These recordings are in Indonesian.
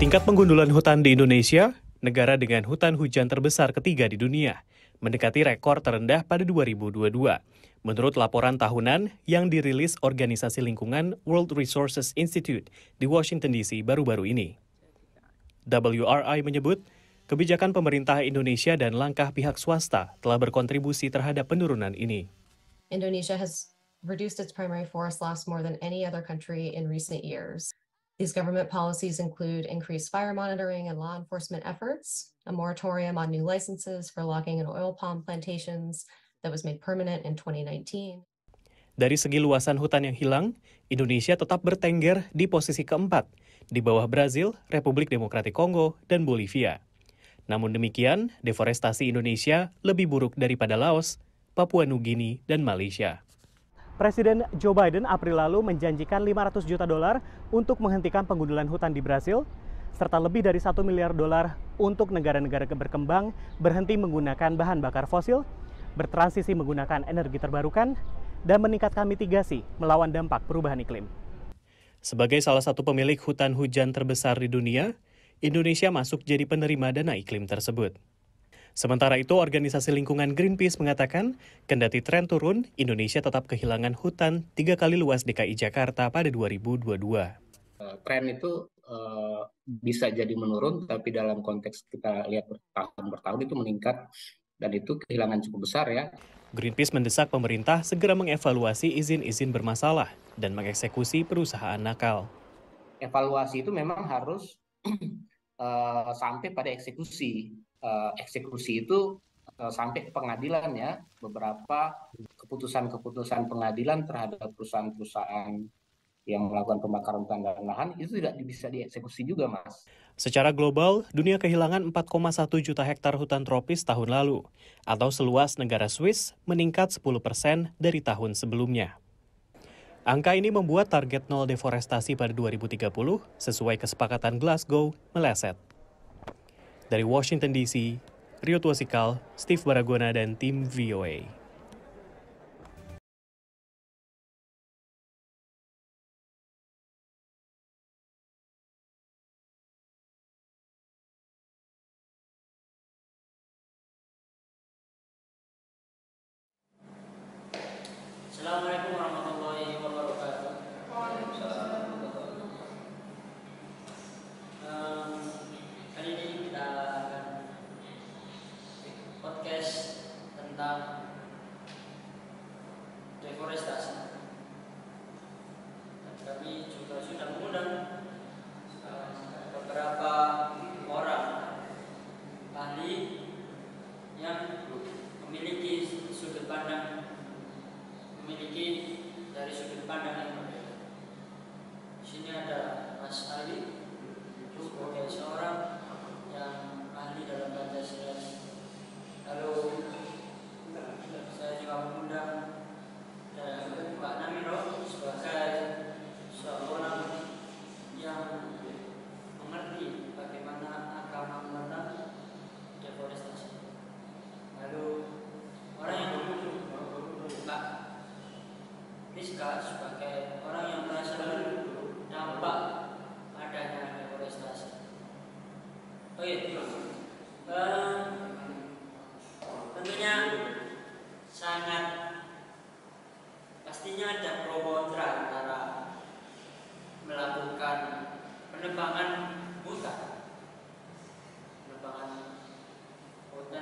Tingkat penggundulan hutan di Indonesia, negara dengan hutan hujan terbesar ketiga di dunia, mendekati rekor terendah pada 2022, menurut laporan tahunan yang dirilis Organisasi Lingkungan World Resources Institute di Washington DC baru-baru ini. WRI menyebut, kebijakan pemerintah Indonesia dan langkah pihak swasta telah berkontribusi terhadap penurunan ini. Indonesia has reduced its primary forest loss more than any other country in recent years. These government policies include increased fire monitoring and law enforcement efforts, a moratorium on new licenses for logging and oil palm plantations that was made permanent in 2019. Dari segi luasan hutan yang hilang, Indonesia tetap bertengger di posisi keempat, di bawah Brazil, Republik Demokratik Kongo, dan Bolivia. Namun demikian, deforestasi Indonesia lebih buruk daripada Laos, Papua Nugini, dan Malaysia. Presiden Joe Biden April lalu menjanjikan $500 juta untuk menghentikan penggundulan hutan di Brasil, serta lebih dari $1 miliar untuk negara-negara berkembang berhenti menggunakan bahan bakar fosil, bertransisi menggunakan energi terbarukan, dan meningkatkan mitigasi melawan dampak perubahan iklim. Sebagai salah satu pemilik hutan hujan terbesar di dunia, Indonesia masuk jadi penerima dana iklim tersebut. Sementara itu, organisasi lingkungan Greenpeace mengatakan, kendati tren turun, Indonesia tetap kehilangan hutan 3 kali luas DKI Jakarta pada 2022. Tren itu bisa jadi menurun, tapi dalam konteks kita lihat bertahun per tahun itu meningkat, dan itu kehilangan cukup besar ya. Greenpeace mendesak pemerintah segera mengevaluasi izin-izin bermasalah dan mengeksekusi perusahaan nakal. Evaluasi itu memang harus sampai pada eksekusi. Eksekusi itu sampai ke pengadilan ya. Beberapa keputusan-keputusan pengadilan terhadap perusahaan-perusahaan yang melakukan pembakaran hutan dan lahan itu tidak bisa dieksekusi juga, Mas. Secara global, dunia kehilangan 4,1 juta hektar hutan tropis tahun lalu, atau seluas negara Swiss meningkat 10% dari tahun sebelumnya. Angka ini membuat target nol deforestasi pada 2030 sesuai kesepakatan Glasgow meleset. Dari Washington DC, Rio Tuasikal, Steve Baragona, dan tim VOA. Assalamualaikum warahmatullahi wabarakatuh. Kali ini kita akan podcast tentang deforestasi. Dan kami juga sudah mengundang beberapa orang ahli yang memiliki sudut pandang dari sudut pandang yang berbeda. Di sini ada Mas Ali sebagai seorang yang ahli dalam Pancasila. Lalu saya juga mengundang Pak Namiro sebagai seorang yang mengerti bagaimana agama menentang deforestasi. Lalu orang yang Pak Rizka sebagai orang yang merasakan dampak adanya deforestasi. Tentunya sangat pastinya ada pro kontra antara melakukan penebangan hutan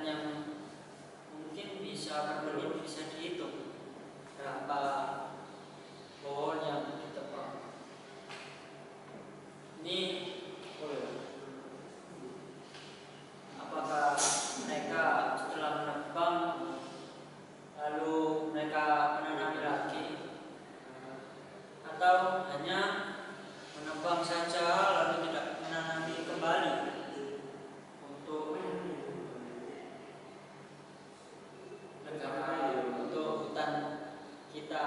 yang mungkin bisa berbentuk, bisa dihitung berapa pohon yang ditebang. Ini apakah mereka setelah menebang lalu mereka menanami lagi, atau hanya menebang saja lalu tidak menanami kembali untuk negara, untuk hutan kita.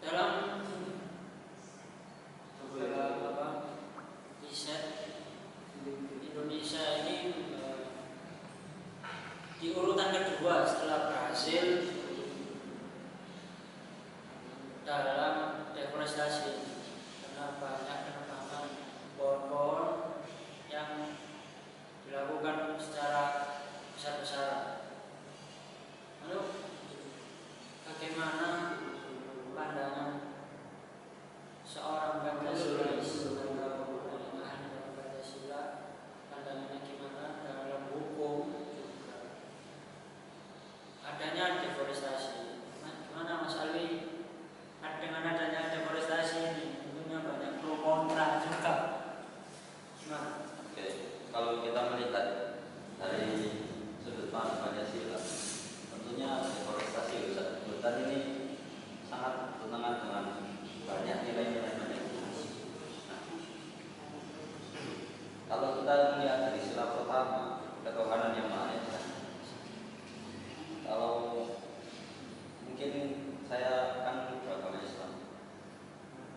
Dalam riset Indonesia ini di urutan kedua setelah Brasil dalam deforestasi karena banyak kita melihat dari sila pertama, ketuhanan yang Maha Esa. Kalau mungkin saya kan beragama Islam,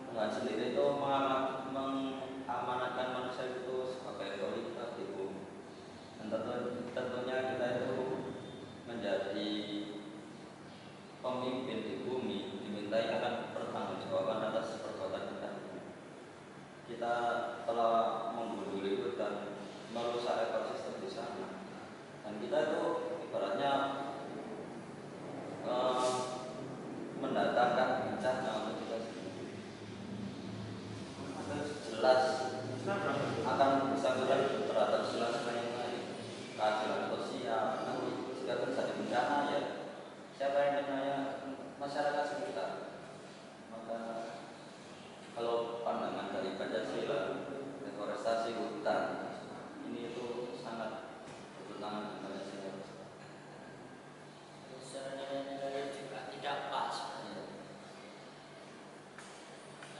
Tuhan sendiri itu mengamanatkan manusia itu sebagai otoritas di bumi. Dan tentunya kita itu menjadi pemimpin di bumi, dimintai akan bertanggungjawaban atas perbuatan kita. Kita telah membuduli hutan, merusak ekosistem di sana, dan kita itu ibaratnya mendatangkan bencana untuk kita sendiri. Itu jelas akan bersangkutan terhadap sila-sila yang lain, keadilan sosial. Nanti jika terjadi bencana, ya siapa yang namanya masyarakat sekitar. Maka kalau pandangan dari Pancasila, deforestasi hutan ini itu sangat bertentangan dengan Pancasila. Secara nilai-nilai juga tidak pas.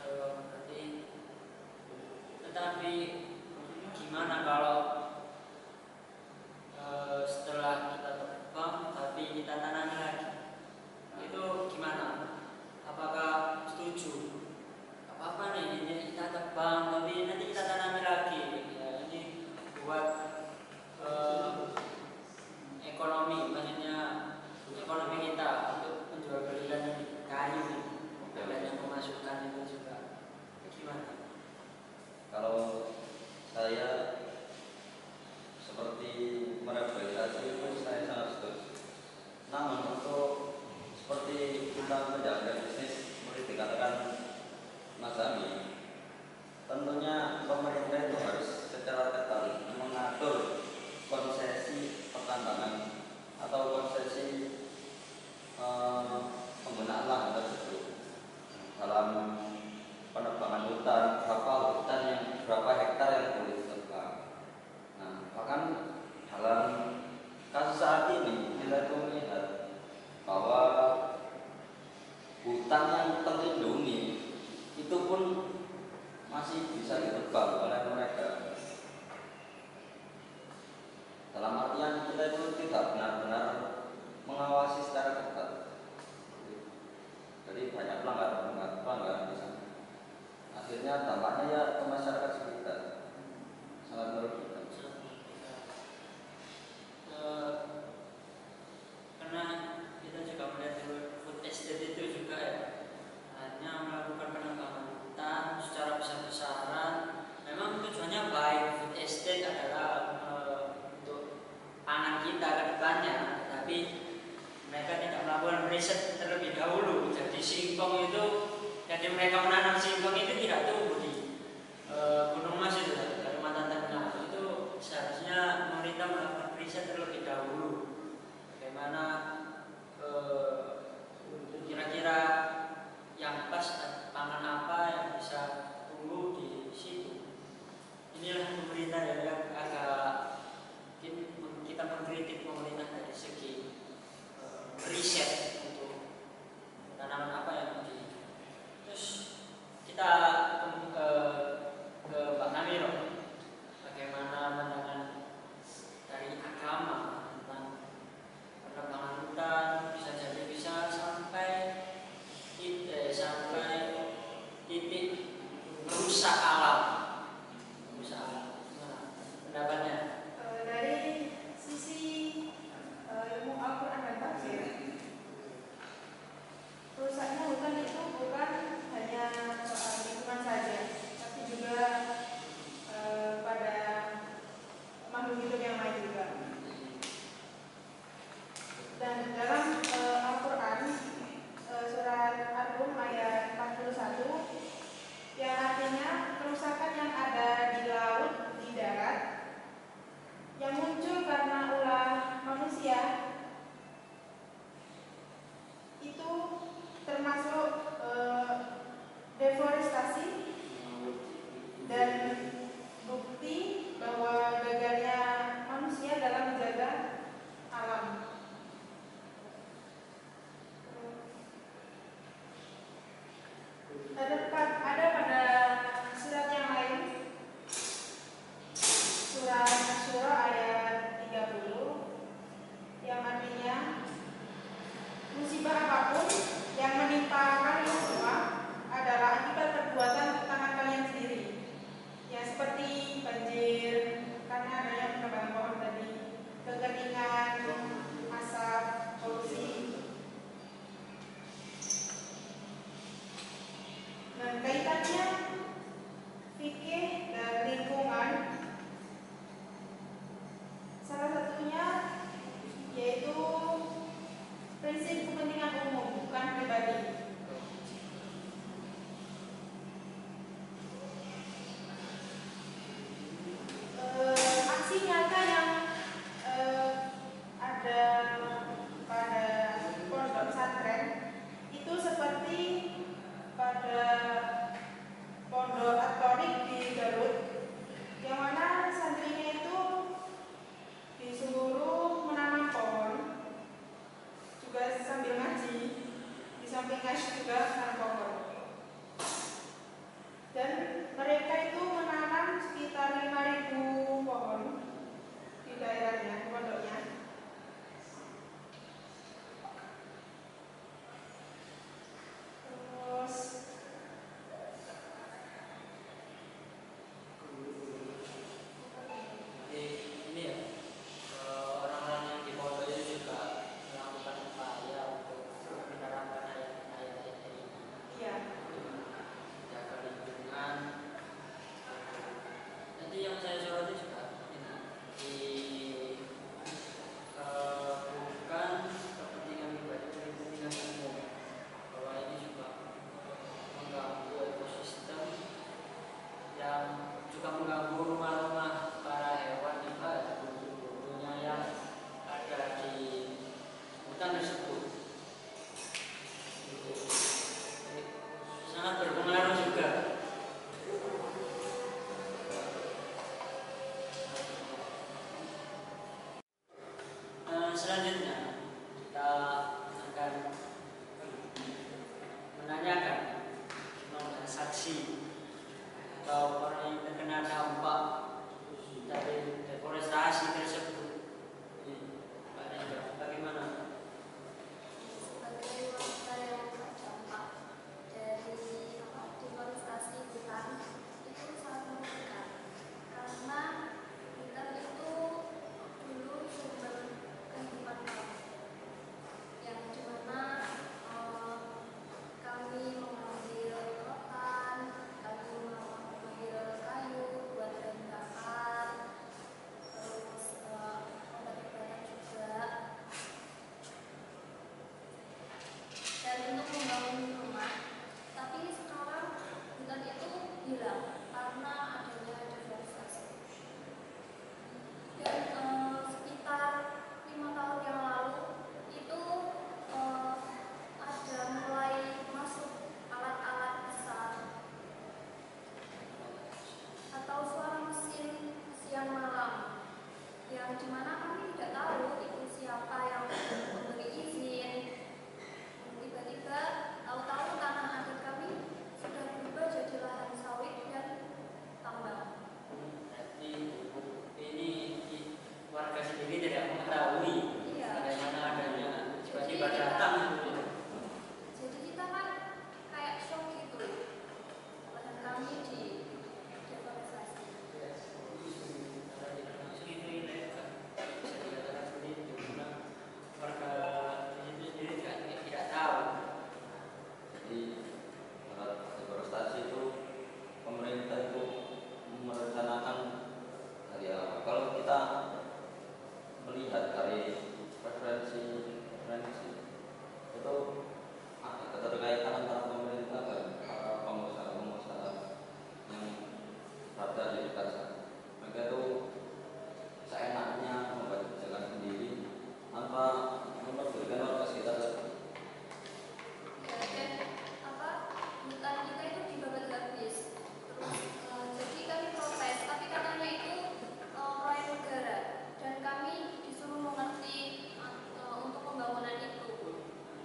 Berarti, tetapi gimana kalau setelah kita terbang tapi kita tanami lagi? Itu gimana? Apakah setuju? Apa nih, ini kita tebang tapi nanti kita tanami lagi, ya ini buat ekonomi, maksudnya ekonomi kita untuk menjual belikan kayu dan yang pemasukan itu juga gimana? Kalau saya seperti merehabilitasi itu saya sangat setuju. Namun untuk seperti kita menjalankan bisnis seperti dikatakan Mas Ami, tentunya pemerintah itu harus secara ketat mengatur konsesi pertambangan atau konsesi penggunaan lahan tersebut dalam penebangan hutan, berapa hektar yang boleh ditebang. Nah, bahkan dalam kasus saat ini kita itu melihat bahwa hutan yang terlindungi itu pun masih bisa ditebang oleh mereka. Dalam artian kita itu tidak benar-benar mengawasi secara ketat. Jadi banyak pelanggaran di sana. Akhirnya dampaknya ya ke masyarakat sekitar, sangat merugikan. Karena kita juga melihat food estate itu juga ya, hanya melakukan penebangan hutan secara besar-besaran. Memang tujuannya baik, food estate adalah untuk pangan kita ke depannya, tapi mereka tidak melakukan riset terlebih dahulu. Jadi singkong itu, jadi mereka menanam singkong itu tidak tumbuh di Gunung Mas itu, Kalimantan Tengah. Itu seharusnya pemerintah melakukan riset terlebih dahulu. Bagaimana kira-kira yang pas pangan apa yang bisa tumbuh di situ. Inilah pemerintah yang agak kita mengkritik pemerintah dari segi riset untuk tanaman apa yang di. Terus kita ke Pak Namiro, bagaimana pandangan dari agama tentang penebangan hutan bisa sampai titik merusak alam. Gimana pendapatnya? Dari sisi ilmu Al-Quran dan tafsir, rusaknya hutan itu bukan hanya soal lingkungan saja, tapi juga pada makhluk hidup yang lain juga. Dan dalam Al-Quran, surat Ar-Rum ayat 41, yang artinya selanjutnya kita akan menanyakan kepada saksi atau orang yang terkena dampak dari deforestasi tersebut. Pak Nengga, bagaimana? Sebagai warga yang terdampak dari deforestasi hutan itu sangat merugikan karena hutan itu dulu sumber kehidupan kami, yang dimana kami mengambil rotan, kami mengambil kayu buat bahan bakar, terus obat-obatan juga, dan untuk membangun rumah. Tapi sekarang hutan itu hilang karena adanya deforestasi. Dan sekitar 5 tahun yang lalu itu ada mulai masuk alat-alat besar atau suara mesin siang malam, yang dimana kami tidak tahu itu siapa yang memberi izin. Tiba-tiba tahu-tahu tanah adat kami sudah berubah jadi lahan sawit dan tambang. Berarti ini warga sendiri tidak mengetahui Iya. bagaimana adanya tiba-tiba datang gitu. Jadi kita kan kayak shock gitu, lahan kami di deforestasi. Karena tidak langsung itu ilegal, bisa dikatakan seperti itu, karena warga di situ sendiri tidak tahu. Jadi menurut deforestasi itu pemerintah itu merencanakan dari awal. Kalau kita melihat dari referensi itu ada keterkaitan antara pemerintah dan para pengusaha-pengusaha yang berada di dekat sana. Mereka itu seenaknya membuat kebijakan sendiri tanpa memperdulikan warga sekitar. Dan hutan kita itu dibabat habis. Terus jadi kami protes, tapi katanya itu proyek negara dan kami disuruh mengerti untuk pembangunan itu.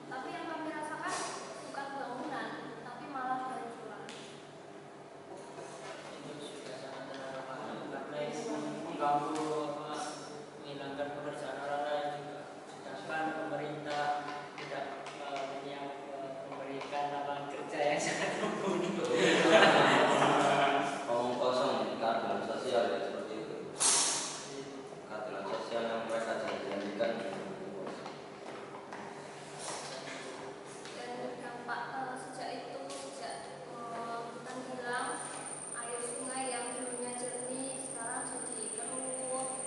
Tapi yang kami rasakan bukan bangunan, tapi malah kehancuran. Itu sudah sangat terlalu karena itu mengganggu menghilangkan pekerjaan orang lain juga. Sedangkan pemerintah tidak memberikan lapangan kerja yang sangat mumpuni. Ngomong kosong keadilan sosial ya seperti itu. Keadilan sosial yang mereka janjikan. Dan dampak sejak hutan hilang, air sungai yang dulunya jernih sekarang jadi keruh,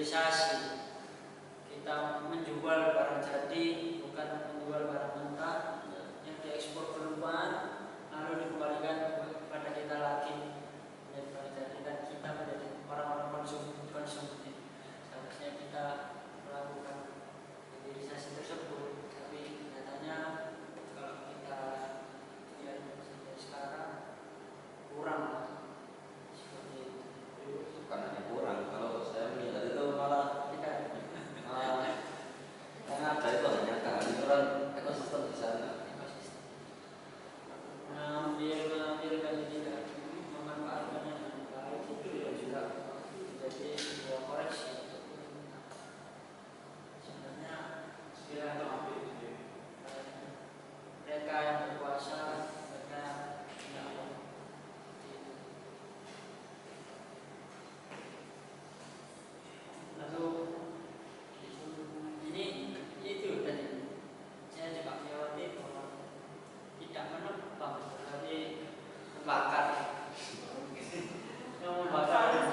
hilirisasi. Kita menjual barang jadi, bukan menjual barang mentah yang diekspor duluan lalu dikembalikan kepada kita lagi menjadi barang jadi, dan kita menjadi orang-orang konsumtif. Seharusnya kita melakukan hilirisasi tersebut, tapi nyatanya kalau kita lihat sampai sekarang kurang seperti itu. Bukan hanya kurang, kalau saya melihat itu malah yang ada itu hanya kehancuran ekosistem di sana. Mengambil dan tidak memanfaatkannya dengan baik itu ya juga menjadi sebuah koreksi. Sebenarnya mereka yang berkuasa, mereka yang lalu ini itu tadi saya juga melewati bahwa tidak menebang tapi membakar. Yang membakar itu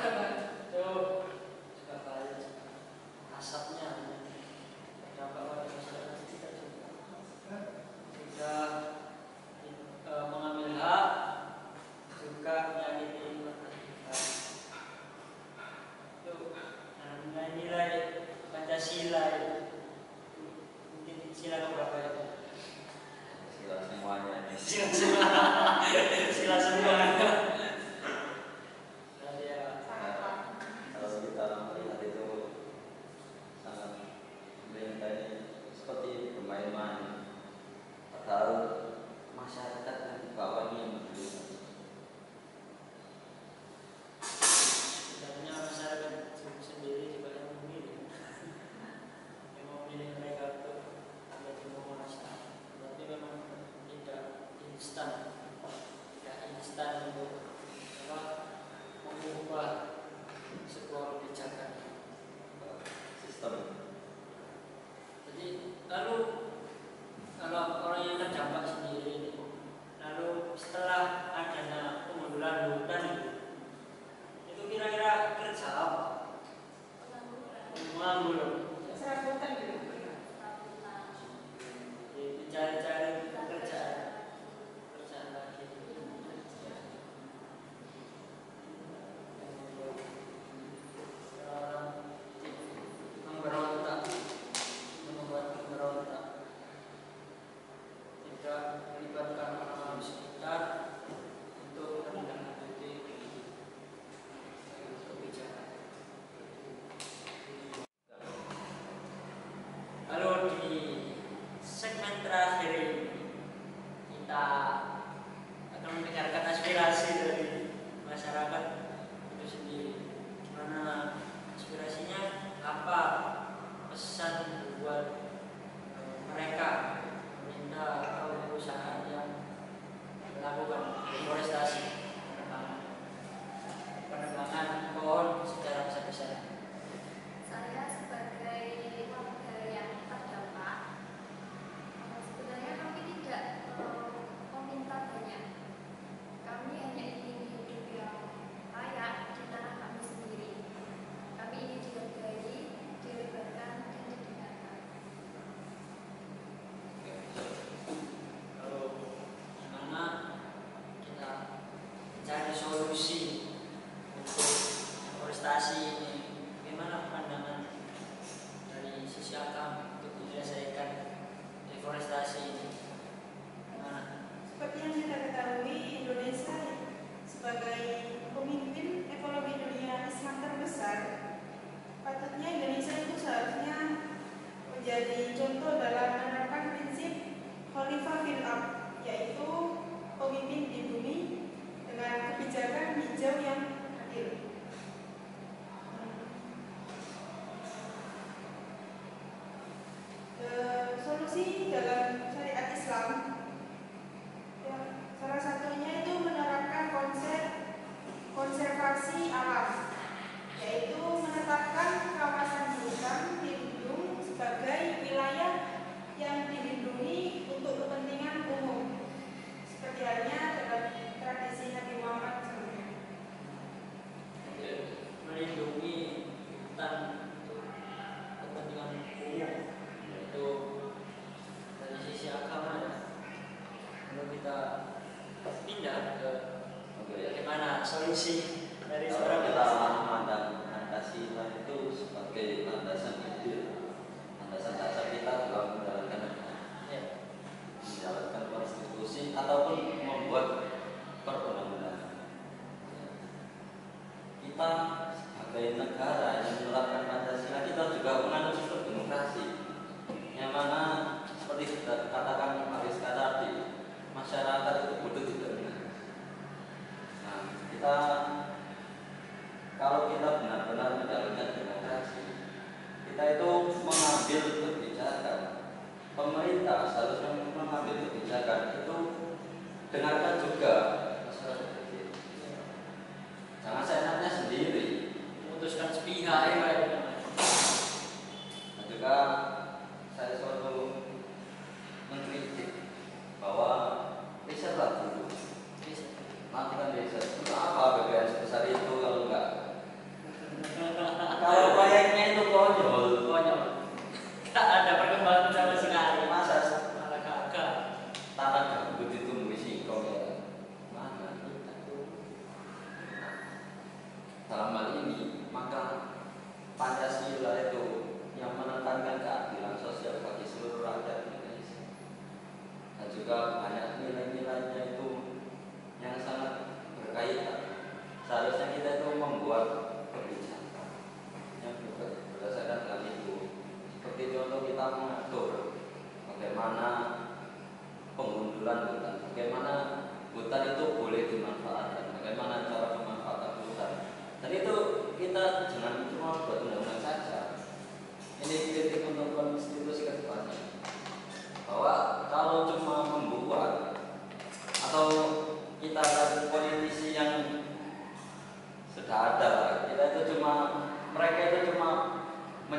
juga baik, asapnya berdampak pada masyarakat kita juga mengambil hak, juga menyakiti orang kita. Itu nilai-nilai Pancasila itu mungkin sila keberapa itu? Sila semuanya. Sila semuanya. Kalau kita melihat itu sangat ini seperti bermain-main, padahal masyarakat yang di bawah ini yang menderita. Sebenarnya masyarakat sendiri juga yang memilih mereka untuk menjadi penguasa, tapi memang tidak instan untuk mengubah sebuah kebijakan Sistem. Jadi lalu kalau orang yang terdampak sendiri, lalu setelah adanya pemunduran hutan itu kira-kira kerja apa? Menganggur. Serabutan gitu. Cari-cari kerjaan lagi. Orang memberontak, membuat pemberontak, tidak melibatkan orang-orang sekitar untuk menindaklanjuti kebijakan.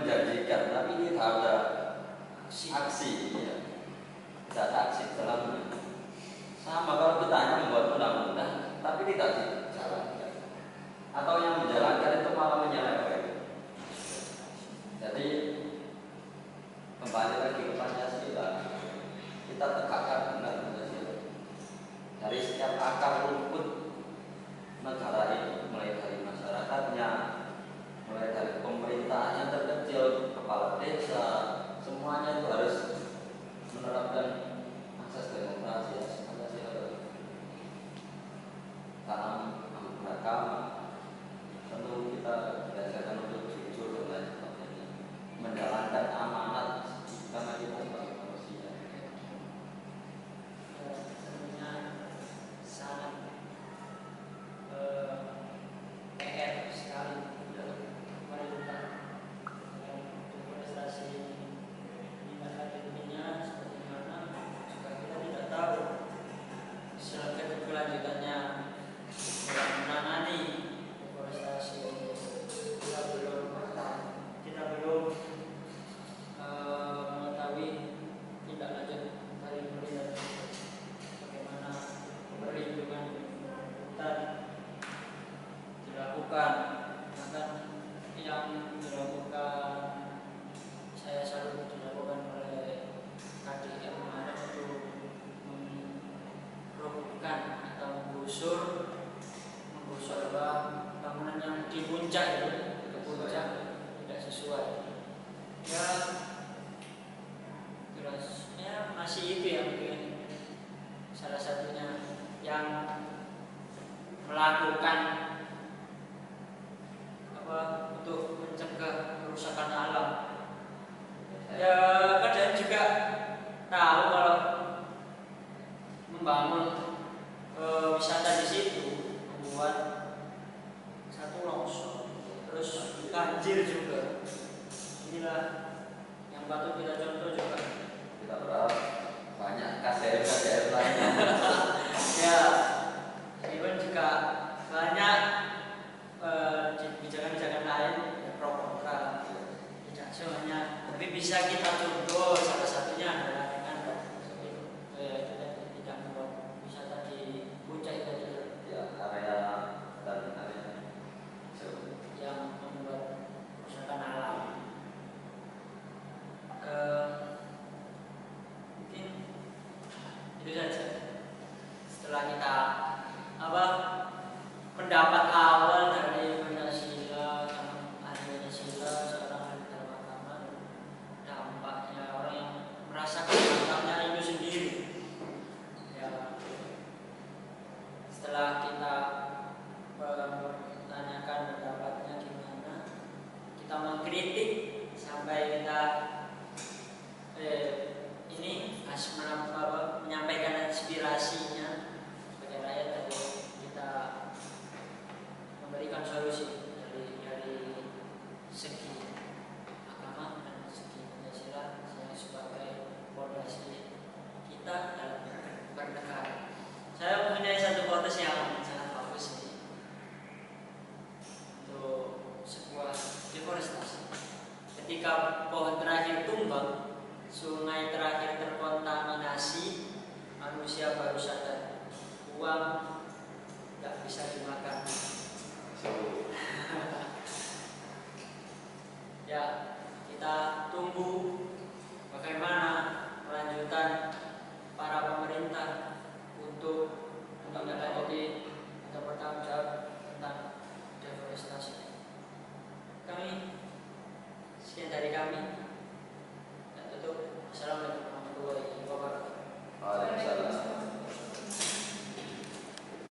menjanjikan tapi tidak ada aksi ya. Tidak ada aksi dalamnya. Sama kalau kita hanya membuat undang-undang tapi tidak dijalankan, atau yang menjalankan itu malah menyeleweng. Jadi kembali lagi ke Pancasila, kita tegakkan benar Pancasila dari setiap akar rumput negara ini, mulai dari masyarakatnya, mulai dari pemerintah yang terkecil, kepala desa, semuanya itu harus menerapkan asas demokrasi. Tanam beragama, tentu kita belajarkan untuk jujur dan lain sebagainya, menjalankan amanat karena kita sebagai manusia. Tentunya sangat PR sekali untuk pemerintah untuk prestasi meningkatkan ekonominya seperti mana juga kita tidak tahu silakan kelanjutannya menangani deforestasi. Kita belum mengetahui tindak lanjut dari pemerintah bagaimana perlindungan hutan dilakukan. Bahkan yang dilakukan, saya salut dilakukan oleh KDM kemarin untuk merobohkan atau menggusur bangunan yang di puncak itu, ke puncak tidak sesuai. Ya, terus ya masih itu yang mungkin salah satunya yang melakukan untuk mencegah kerusakan alam. Ya kadang juga tahu kalau membangun wisata di situ membuat satu longsor, terus banjir juga. Inilah yang patut kita contoh juga. Kita berharap banyak KDR lainnya. Ya, even juga banyak kebijakan-kebijakan lain yang pro kontra, tidak semuanya, tapi bisa kita contoh. Salah satunya adalah dengan tidak membuat wisata di puncak tadi Ya, area dan area yang membuat kerusakan alam. Mungkin itu saja. Setelah kita pendapat awal dari Pancasila, ahli Pancasila, seorang ahli dalam agama, dampaknya orang yang merasakan dampaknya itu sendiri. Ya, setelah kita menanyakan pendapatnya gimana, kita mengkritik sampai kita menyampaikan inspirasinya sebagai rakyat, dari kita memberikan solusi dari segi agama dan segi Pancasila sebagai fondasi kita dalam bernegara. Saya mempunyai satu quotes yang sangat bagus ini untuk sebuah deforestasi. Ketika pohon terakhir tumbang, sungai terakhir terkontaminasi, manusia baru sadar uang tidak bisa dimakan. Ya, kita tunggu bagaimana kelanjutan para pemerintah untuk menindaklanjuti atau bertanggung jawab tentang deforestasi. Sekian dari kami.